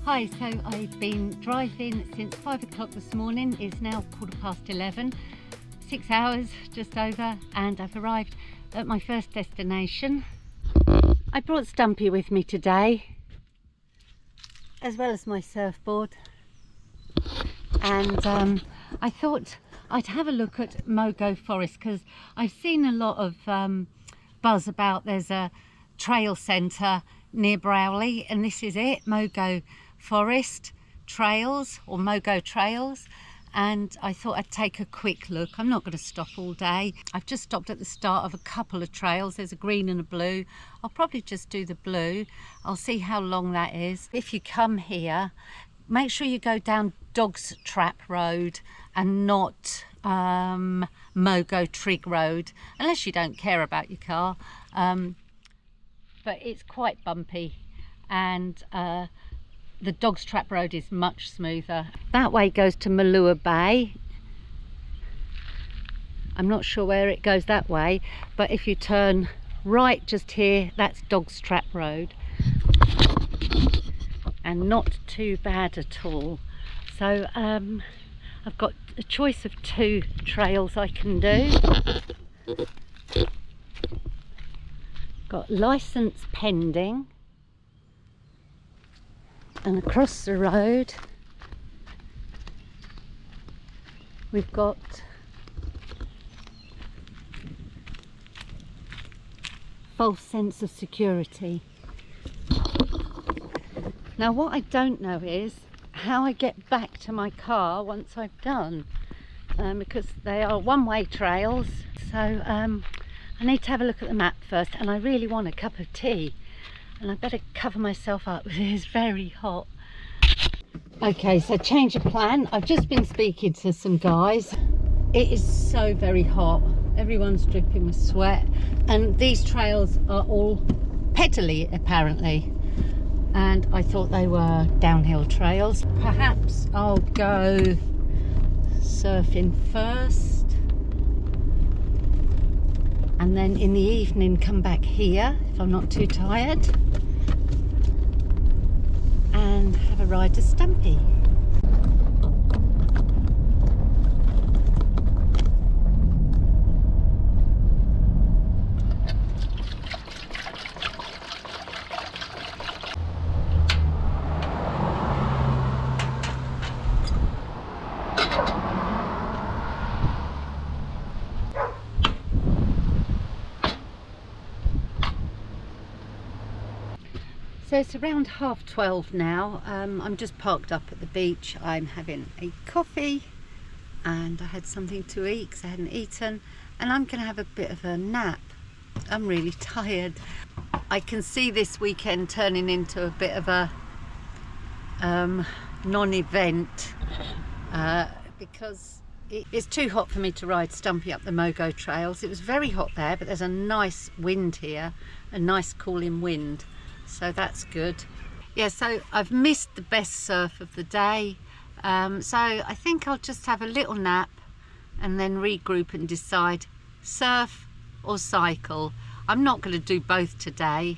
Hi, so I've been driving since 5 o'clock this morning. It's now 11:15, 6 hours just over, and I've arrived at my first destination. I brought Stumpy with me today, as well as my surfboard, and I thought I'd have a look at Mogo Forest because I've seen a lot of buzz about there's a trail centre near Broulee, and this is it, Mogo Forest Trails or Mogo Trails, and I thought I'd take a quick look. I'm not going to stop all day. I've just stopped at the start of a couple of trails. There's a green and a blue. I'll probably just do the blue. I'll see how long that is. If you come here, make sure you go down Dog's Trap Road and not Mogo Trig Road, unless you don't care about your car, but it's quite bumpy, and the Dog's Trap Road is much smoother. That way goes to Malua Bay. I'm not sure where it goes that way, but if you turn right just here, that's Dog's Trap Road, and not too bad at all. So I've got a choice of 2 trails I can do. Got licence pending, and across the road we've got false sense of security. Now what I don't know is how I get back to my car once I've done, because they are one-way trails, so I need to have a look at the map first, and I really want a cup of tea, and I better cover myself up. It is very hot. Okay, so change of plan. I've just been speaking to some guys. It is so very hot. Everyone's dripping with sweat, and these trails are all pedally apparently, and I thought they were downhill trails. Perhaps I'll go surfing first, and then in the evening come back here if I'm not too tired, and have a ride to Stumpy. So it's around 12:30 now. I'm just parked up at the beach. I'm having a coffee, and I had something to eat because I hadn't eaten, and I'm going to have a bit of a nap. I'm really tired. I can see this weekend turning into a bit of a non-event because it's too hot for me to ride Stumpy up the Mogo Trails. It was very hot there, but there's a nice wind here, a nice cooling wind. So that's good. Yeah, so I've missed the best surf of the day. So I think I'll just have a little nap and then regroup and decide surf or cycle. I'm not going to do both today.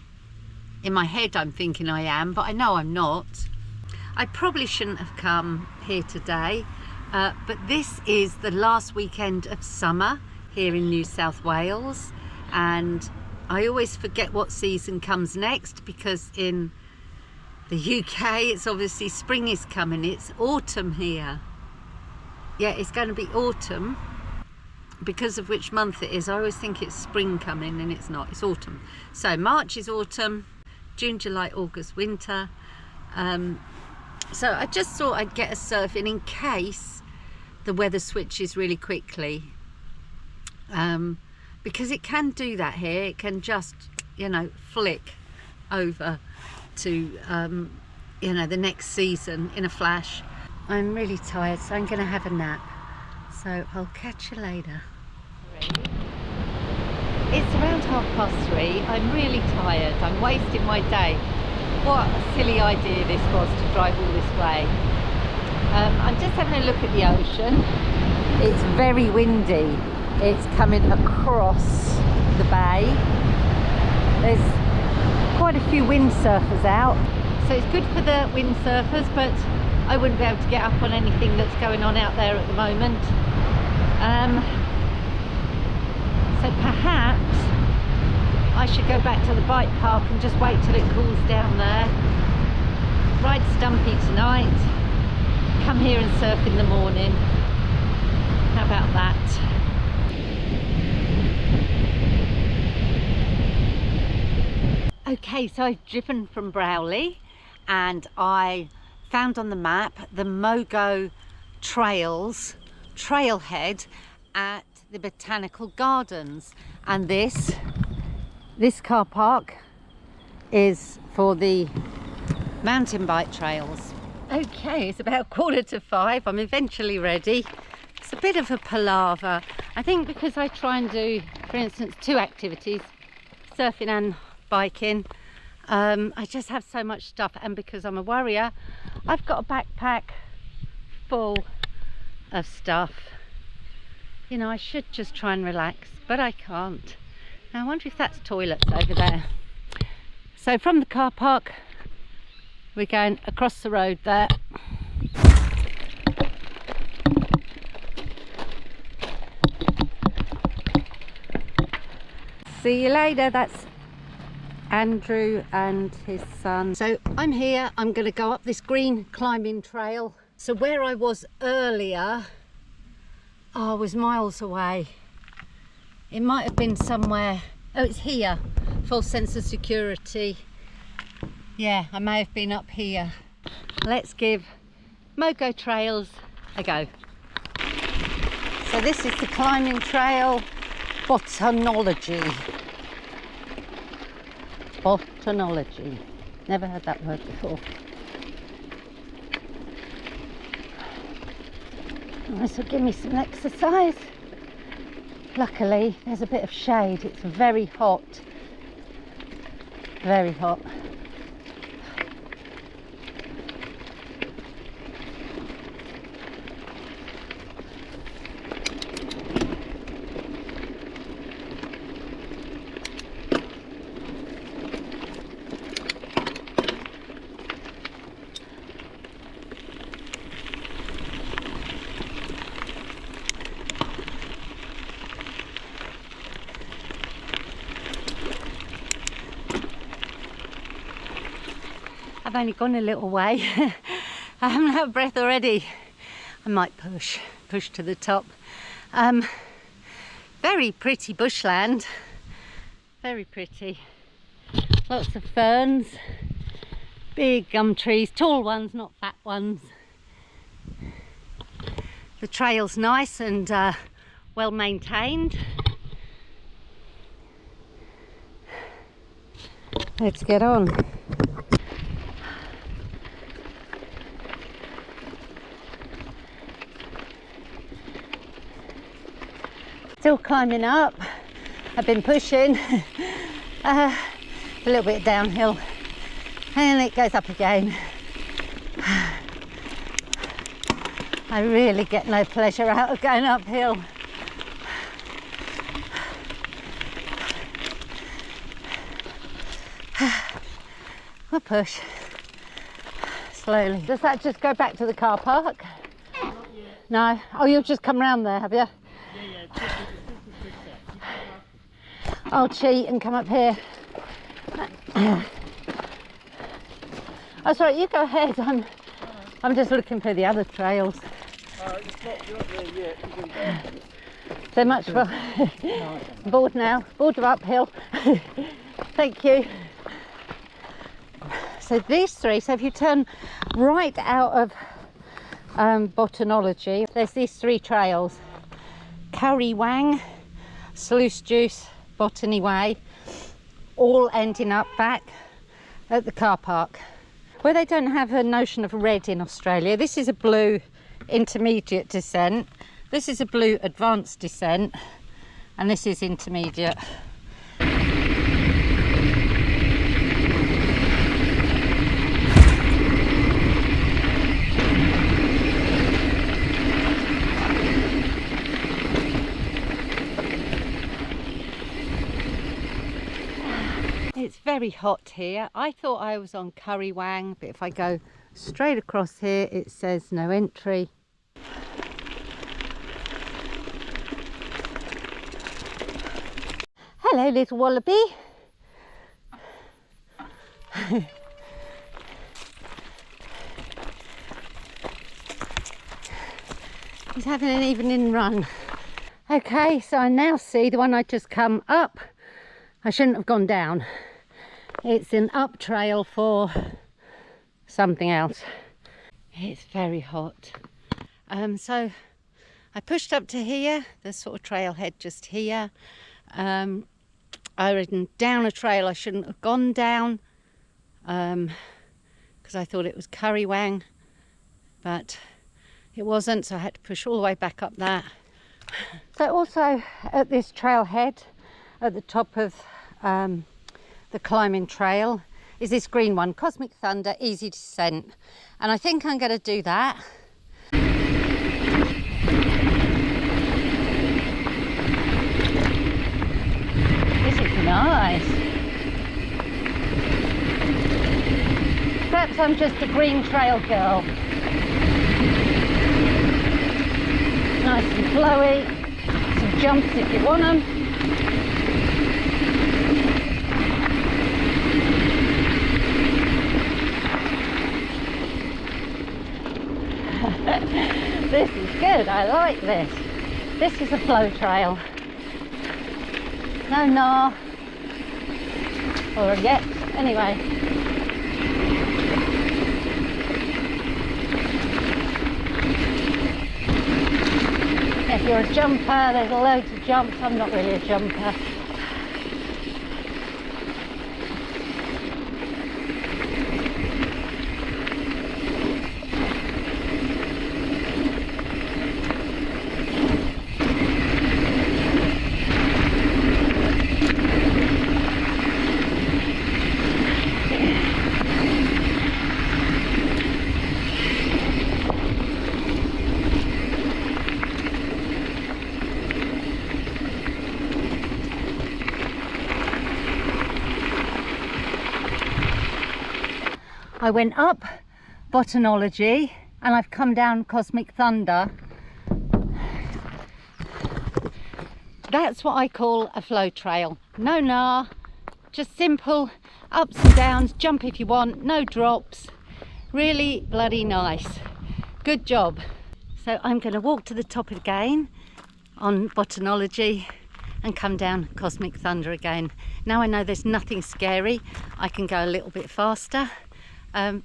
In my head I'm thinking I am, but I know I'm not. I probably shouldn't have come here today, but this is the last weekend of summer here in New South Wales, and I always forget what season comes next, because in the UK it's obviously spring is coming. It's autumn here. Yeah, it's going to be autumn. Because of which month it is, I always think it's spring coming, and it's not, it's autumn. So March is autumn, June, July, August, winter. So I just thought I'd get a surf in case the weather switches really quickly. Because it can do that here. It can just, you know, flick over to, you know, the next season in a flash. I'm really tired, so I'm going to have a nap. So I'll catch you later. It's around 3:30. I'm really tired. I'm wasting my day. What a silly idea this was to drive all this way. I'm just having a look at the ocean. It's very windy. It's coming across the bay. There's quite a few windsurfers out, So it's good for the windsurfers, but I wouldn't be able to get up on anything that's going on out there at the moment. So perhaps I should go back to the bike park and just wait till it cools down there. Ride Stumpy tonight, come here and surf in the morning. How about that? Okay, so I've driven from Broulee and I found on the map the Mogo Trails trailhead at the Botanical Gardens, and this car park is for the mountain bike trails. Okay, it's about 4:45. I'm eventually ready. It's a bit of a palaver, I think, because I try and do, for instance, 2 activities, surfing and biking. I just have so much stuff, and because I'm a worrier, I've got a backpack full of stuff. You know, I should just try and relax, but I can't. Now, I wonder if that's toilets over there. So from the car park, we're going across the road there. See you later. That's Andrew and his son. So I'm here, I'm going to go up this green climbing trail. So where I was earlier, I was miles away. It might have been somewhere, oh, it's here, false sense of security. Yeah, I may have been up here. Let's give Mogo Trails a go. So this is the climbing trail, Botanology. Botanology. Never heard that word before. This will give me some exercise. Luckily, there's a bit of shade. It's very hot. Very hot. I've only gone a little way. I haven't had breath already. I might push to the top. Very pretty bushland, very pretty. Lots of ferns, big gum trees, tall ones, not fat ones. The trail's nice and well maintained. Let's get on. Still climbing up. I've been pushing a little bit downhill and it goes up again. I really get no pleasure out of going uphill. I'll push slowly. Does that just go back to the car park? Not yet. No? Oh, you've just come round there, have you? Yeah. I'll cheat and come up here. Oh, sorry, you go ahead. I'm just looking for the other trails. You're not there yet. You can So much for bored now. Bored of uphill. Thank you. So these 3. So if you turn right out of Botanology, there's these 3 trails: Curry Wang, Sluice Juice, Botany Way, all ending up back at the car park, where they don't have a notion of red in Australia. This is a blue intermediate descent, this is a blue advanced descent, and this is intermediate. It's very hot here. I thought I was on Curry Wang, but if I go straight across here, it says no entry. Hello, little wallaby. He's having an evening run. Okay, so I now see the one I just come up. I shouldn't have gone down. It's an up trail for something else. It's very hot. So I pushed up to here, the sort of trailhead just here. I ridden down a trail I shouldn't have gone down because I thought it was Curry Wang, but it wasn't, so I had to push all the way back up that. So also at this trailhead at the top of the climbing trail is this green one, Cosmic Thunder Easy Descent, and I think I'm going to do that. This is nice. Perhaps I'm just a green trail girl. Nice and flowy, some jumps if you want them. This is good, I like this. This is a flow trail. No gnaw, or yet, anyway. If you're a jumper, there's loads of jumps. I'm not really a jumper. I went up Botanology and I've come down Cosmic Thunder. That's what I call a flow trail. No gnaw, just simple ups and downs, jump if you want, no drops. Really bloody nice. Good job. So I'm going to walk to the top again on Botanology and come down Cosmic Thunder again. Now I know there's nothing scary, I can go a little bit faster.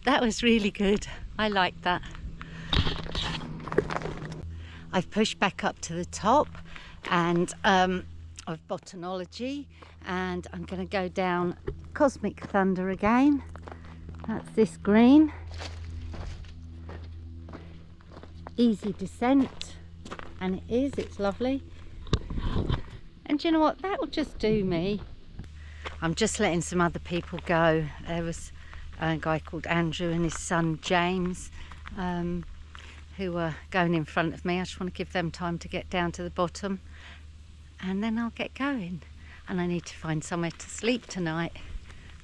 That was really good. I liked that. I've pushed back up to the top and of Botanology, and I'm going to go down Cosmic Thunder again. That's this green. Easy descent, and it is, it's lovely. And do you know what, that will just do me. I'm just letting some other people go. There was a guy called Andrew and his son James who were going in front of me. I just want to give them time to get down to the bottom and then I'll get going. And I need to find somewhere to sleep tonight.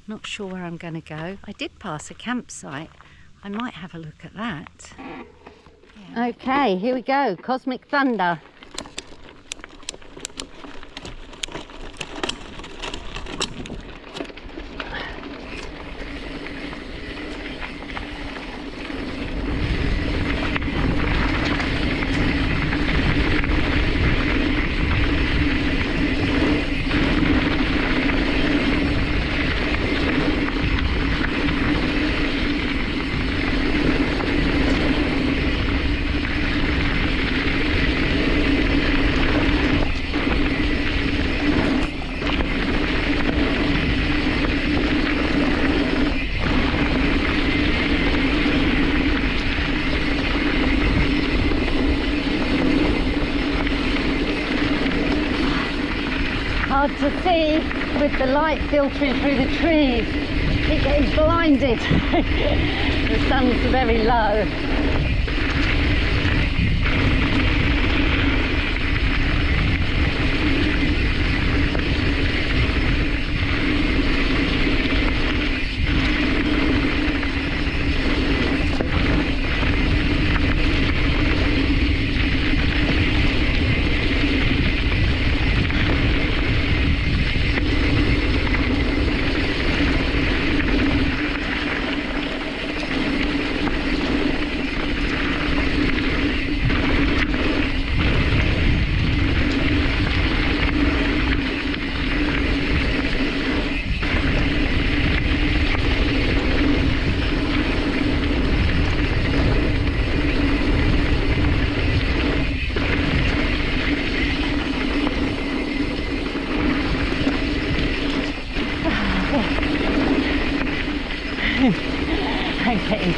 Not sure where I'm going to go. I did pass a campsite. I might have a look at that. Yeah. Okay, here we go, Cosmic Thunder. Hard to see with the light filtering through the trees. Keep getting blinded. The sun's very low.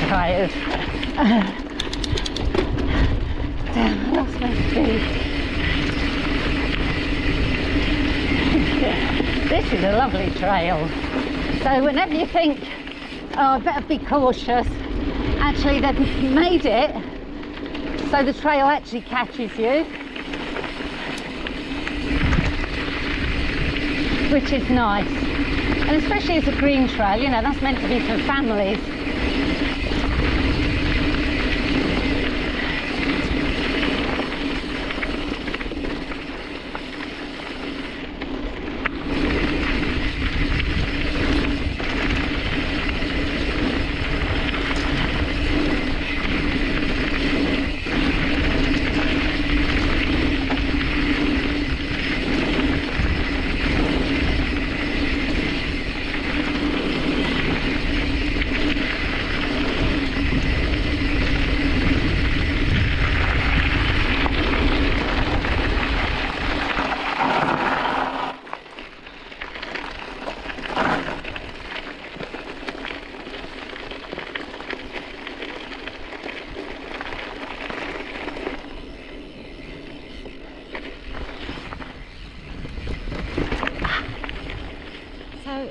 tired. Damn, I lost my speed. This is a lovely trail. So whenever you think, oh, I better be cautious, actually they've made it so the trail actually catches you, which is nice. And especially as a green trail, you know, that's meant to be for families.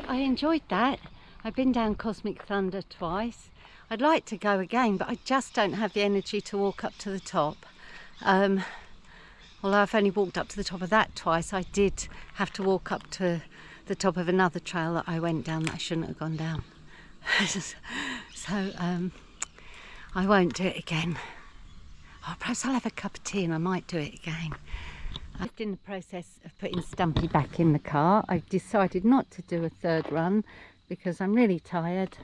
I enjoyed that. I've been down Cosmic Thunder twice. I'd like to go again, but I just don't have the energy to walk up to the top. Although I've only walked up to the top of that twice, I did have to walk up to the top of another trail that I went down that I shouldn't have gone down. So I won't do it again. Oh, perhaps I'll have a cup of tea and I might do it again. I'm in the process of putting Stumpy back in the car. I've decided not to do a third run because I'm really tired.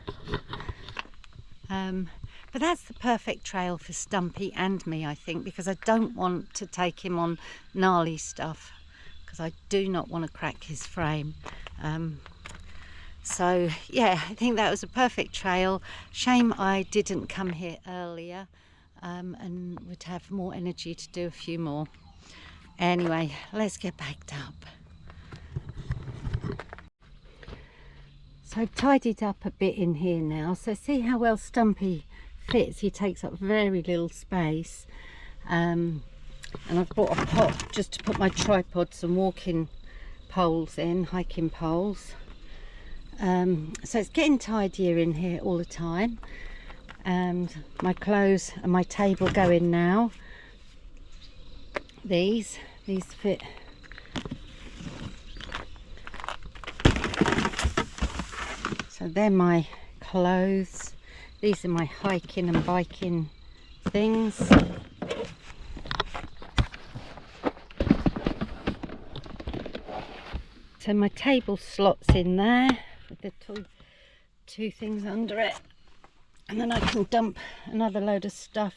But that's the perfect trail for Stumpy and me, I think, because I don't want to take him on gnarly stuff because I do not want to crack his frame. So yeah, I think that was a perfect trail. Shame I didn't come here earlier and would have more energy to do a few more. Anyway, let's get backed up. So I've tidied up a bit in here now. So see how well Stumpy fits. He takes up very little space. And I've bought a pot just to put my tripods and walking poles in, hiking poles. So it's getting tidier in here all the time. And my clothes and my table go in now. These fit. So they're my clothes. These are my hiking and biking things. So my table slots in there with the two things under it, and then I can dump another load of stuff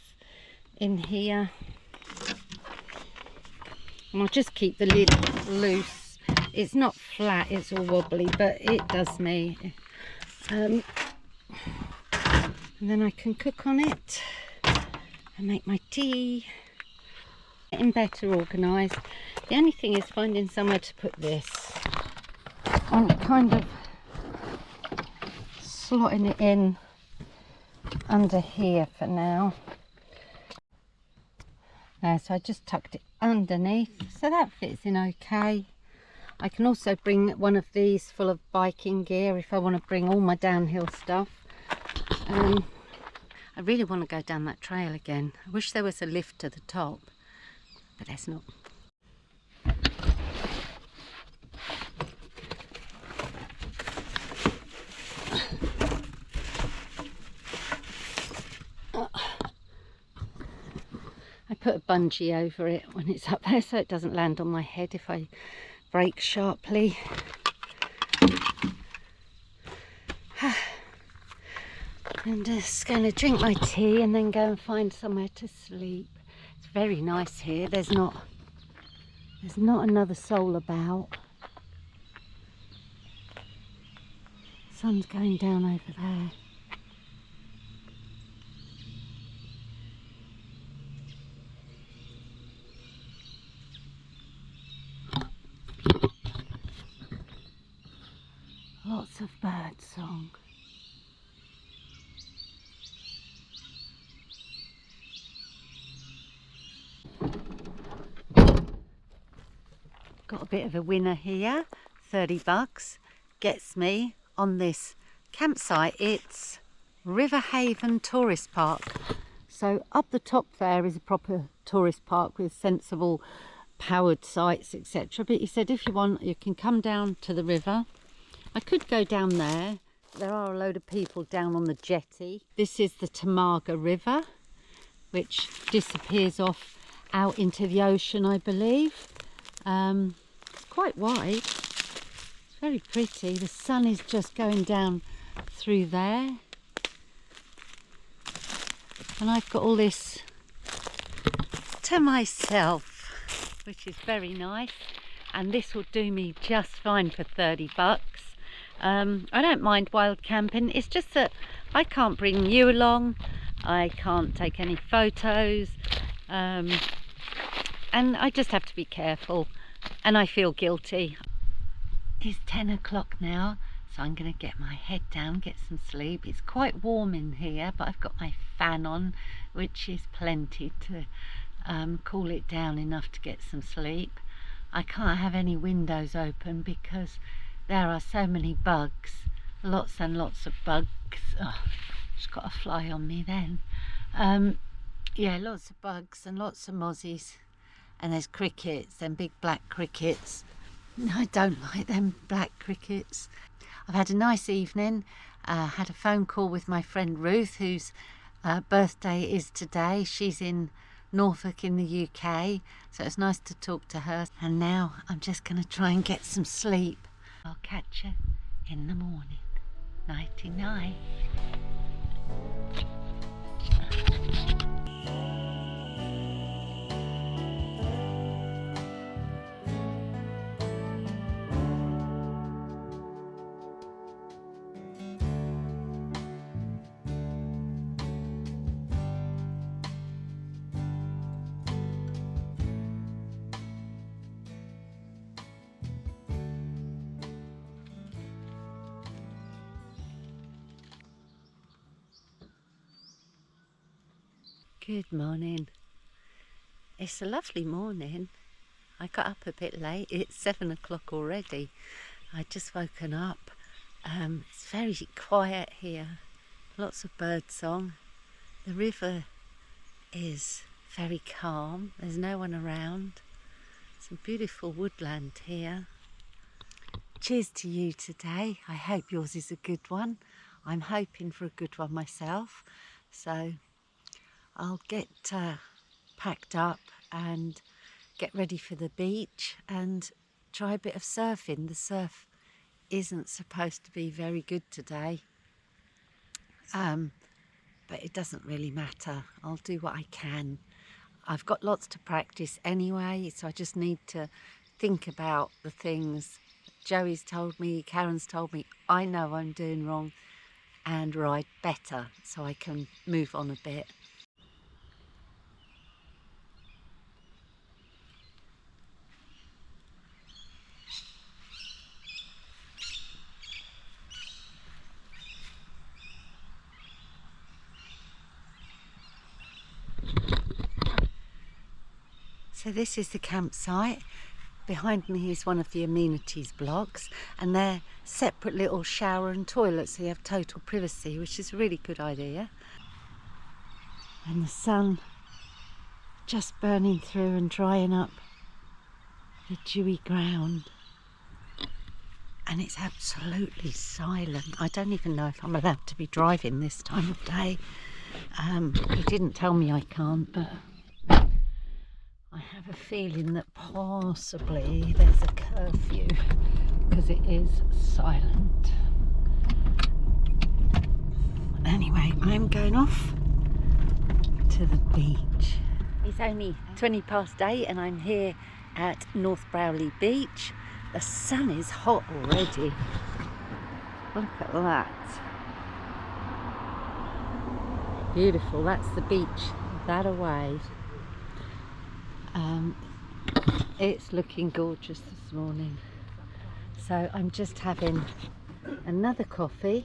in here. And I'll just keep the lid loose. It's not flat, it's all wobbly, but it does me. And then I can cook on it and make my tea. Getting better organised. The only thing is finding somewhere to put this. I'm kind of slotting it in under here for now. So I just tucked it underneath, so that fits in okay. I can also bring one of these full of biking gear if I want to bring all my downhill stuff. I really want to go down that trail again. I wish there was a lift to the top, but there's not. I put a bungee over it when it's up there so it doesn't land on my head if I brake sharply. I'm just going to drink my tea and then go and find somewhere to sleep. It's very nice here. There's not another soul about. Sun's going down over there. Lots of bird song. Got a bit of a winner here. 30 bucks gets me on this campsite. It's River Haven Tourist Park. So up the top there is a proper tourist park with sensible powered sites, etc. But he said if you want, you can come down to the river. I could go down there. There are a load of people down on the jetty. This is the Tamaga River, which disappears off out into the ocean, I believe. It's quite wide. It's very pretty. The sun is just going down through there. And I've got all this to myself, which is very nice. And this will do me just fine for 30 bucks. I don't mind wild camping. It's just that I can't bring you along. I can't take any photos. And I just have to be careful. And I feel guilty. It's 10 o'clock now. So I'm going to get my head down, get some sleep. It's quite warm in here, but I've got my fan on, which is plenty to cool it down enough to get some sleep. I can't have any windows open because there are so many bugs, lots and lots of bugs. Oh, just got a fly on me then. Yeah, lots of bugs and lots of mozzies. And there's crickets, them big black crickets. No, I don't like them black crickets. I've had a nice evening. Had a phone call with my friend Ruth, whose birthday is today. She's in Norfolk in the UK, so it's nice to talk to her. And now I'm just going to try and get some sleep. I'll catch you in the morning. Nighty night. Good morning. It's a lovely morning. I got up a bit late. It's 7 o'clock already. I'd just woken up. It's very quiet here. Lots of bird song. The river is very calm. There's no one around. Some beautiful woodland here. Cheers to you today. I hope yours is a good one. I'm hoping for a good one myself. So I'll get packed up and get ready for the beach and try a bit of surfing. The surf isn't supposed to be very good today, but it doesn't really matter. I'll do what I can. I've got lots to practice anyway, so I just need to think about the things Joey's told me, Karen's told me I know I'm doing wrong, and ride better so I can move on a bit. So this is the campsite. Behind me is one of the amenities blocks, and they're separate little shower and toilets, so you have total privacy, which is a really good idea. And the sun just burning through and drying up the dewy ground. And it's absolutely silent. I don't even know if I'm allowed to be driving this time of day. He didn't tell me I can't, but I have a feeling that possibly there's a curfew because it is silent. Anyway, I'm going off to the beach. It's only 20 past 8 and I'm here at North Broulee beach. The sun is hot already. Look at that. Beautiful, that's the beach that away. It's looking gorgeous this morning. So I'm just having another coffee.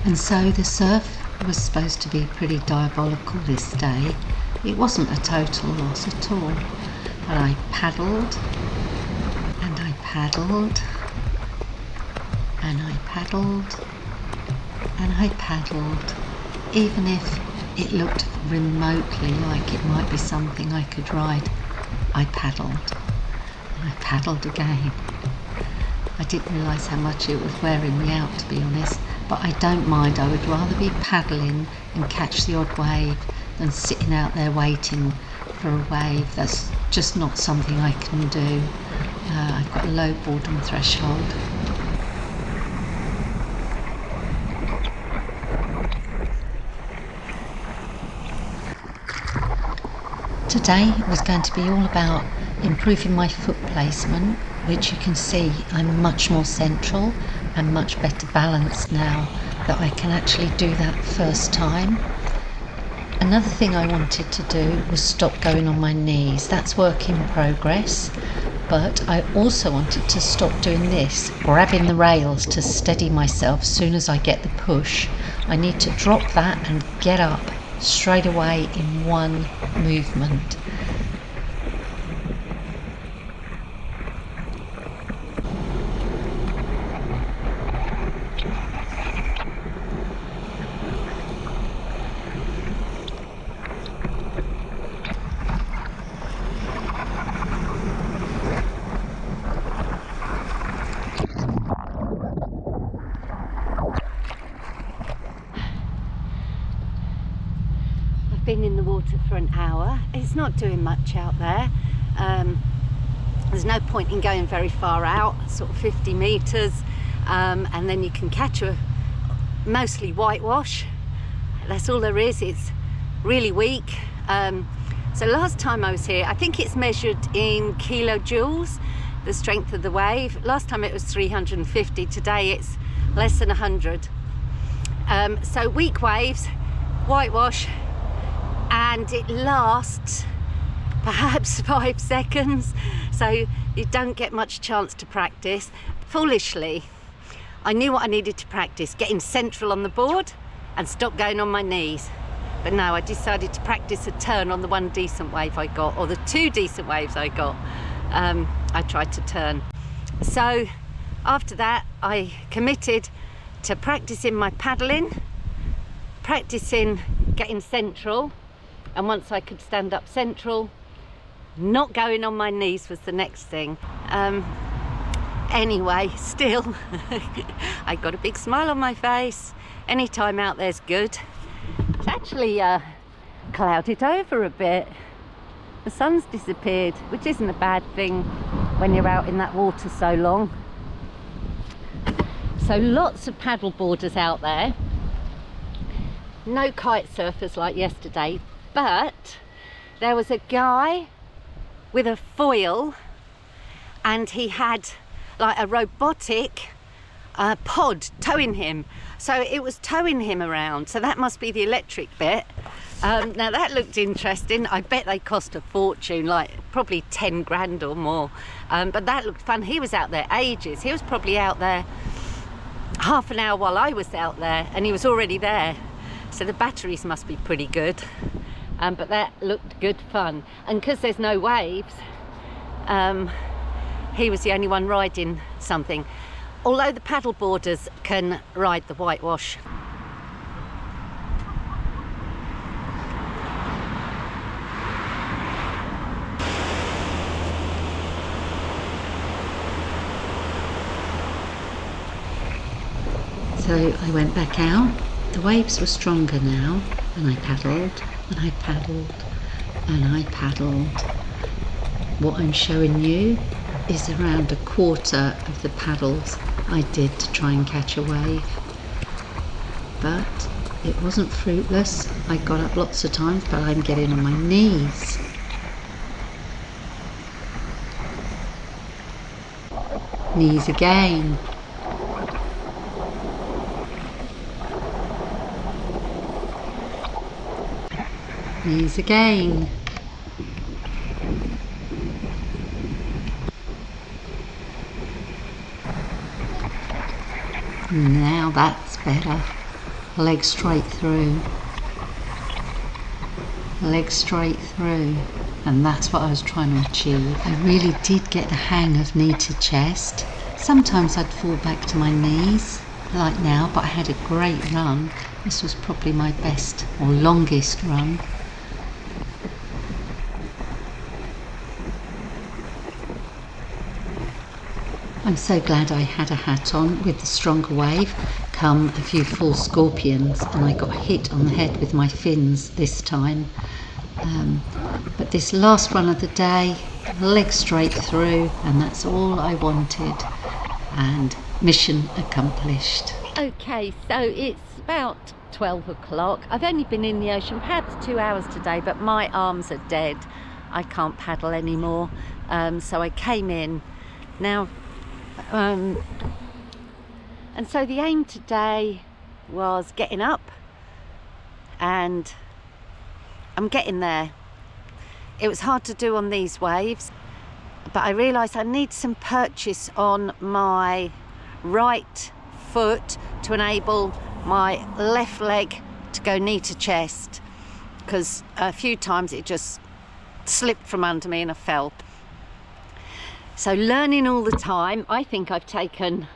And so the surf was supposed to be pretty diabolical this day. It wasn't a total loss at all. But I paddled, and I paddled, and I paddled, and I paddled, even if it looked remotely like it might be something I could ride. I paddled, and I paddled again. I didn't realise how much it was wearing me out, to be honest, but I don't mind. I would rather be paddling and catch the odd wave than sitting out there waiting for a wave. That's just not something I can do. I've got a low boredom threshold. Today was going to be all about improving my foot placement, which you can see I'm much more central and much better balanced now that I can actually do that first time. Another thing I wanted to do was stop going on my knees. That's work in progress, but I also wanted to stop doing this, grabbing the rails to steady myself as soon as I get the push. I need to drop that and get up straight away in one movement. Been in the water for an hour. It's not doing much out there. There's no point in going very far out, sort of 50 metres, and then you can catch a mostly whitewash. That's all there is. It's really weak. So last time I was here, I think it's measured in kilojoules, the strength of the wave. Last time it was 350. Today it's less than 100. So weak waves, whitewash, and it lasts perhaps 5 seconds, so you don't get much chance to practice. Foolishly, I knew what I needed to practice, getting central on the board and stop going on my knees. But no, I decided to practice a turn on the one decent wave I got, or the 2 decent waves I got. I tried to turn. So after that, I committed to practicing my paddling, practicing getting central, and once I could stand up central, not going on my knees was the next thing. Anyway, still, I got a big smile on my face. Any time out there's good. It's actually clouded over a bit. The sun's disappeared, which isn't a bad thing when you're out in that water so long. So lots of paddle boarders out there. No kite surfers like yesterday. But there was a guy with a foil, and he had like a robotic pod towing him. So it was towing him around. So that must be the electric bit. Now that looked interesting. I bet they cost a fortune, like probably 10 grand or more. But that looked fun. He was out there ages. He was probably out there half an hour while I was out there, and he was already there. So the batteries must be pretty good. But that looked good fun, and because there's no waves, he was the only one riding something, although the paddle boarders can ride the whitewash. So I went back out. The waves were stronger now, and I paddled, and I paddled, and I paddled. What I'm showing you is around a quarter of the paddles I did to try and catch a wave. But it wasn't fruitless. I got up lots of times, but I'm getting on my knees. Knees again. Knees again. Now that's better. leg straight through, leg straight through, and that's what I was trying to achieve. I really did get the hang of knee to chest. Sometimes I'd fall back to my knees, like now, but I had a great run. This was probably my best or longest run. I'm so glad I had a hat on. With the stronger wave come a few full scorpions, and I got hit on the head with my fins this time. But this last run of the day, leg straight through, and that's all I wanted, and mission accomplished. Okay, so it's about 12 o'clock. I've only been in the ocean perhaps 2 hours today, but my arms are dead. I can't paddle anymore, so I came in now. And so the aim today was getting up, and I'm getting there. It was hard to do on these waves, but I realised I need some purchase on my right foot to enable my left leg to go knee to chest, because a few times it just slipped from under me and I fell. So learning all the time, I think I've taken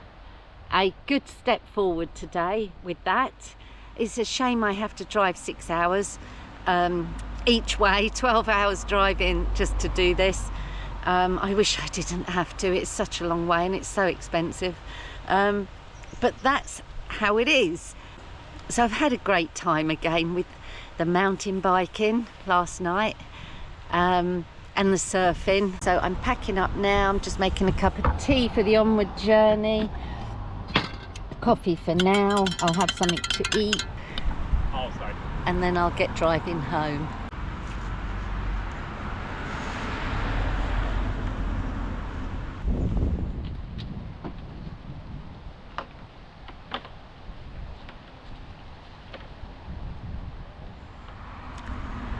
a good step forward today with that. It's a shame I have to drive 6 hours each way, 12 hours driving just to do this. I wish I didn't have to. It's such a long way and it's so expensive. But that's how it is. So I've had a great time again with the mountain biking last night. And the surfing. So I'm packing up now. I'm just making a cup of tea for the onward journey. Coffee for now. I'll have something to eat. And then I'll get driving home.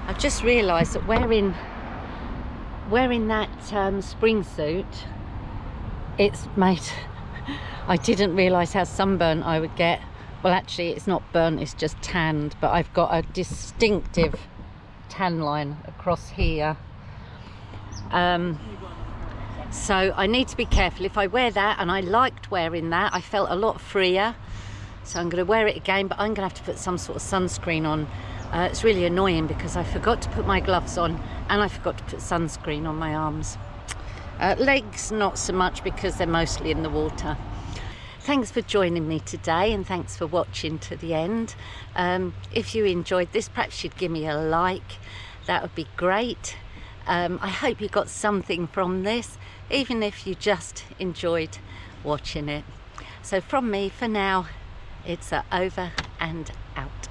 I've just realised that wearing that spring suit, it's made, I didn't realise how sunburnt I would get. Well, actually it's not burnt, it's just tanned, but I've got a distinctive tan line across here. So I need to be careful. If I wear that, and I liked wearing that, I felt a lot freer, so I'm going to wear it again, but I'm going to have to put some sort of sunscreen on. It's really annoying because I forgot to put my gloves on and I forgot to put sunscreen on my arms. Legs not so much because they're mostly in the water. Thanks for joining me today, and thanks for watching to the end. If you enjoyed this, perhaps you'd give me a like. That would be great. I hope you got something from this, even if you just enjoyed watching it. So from me for now, it's over and out.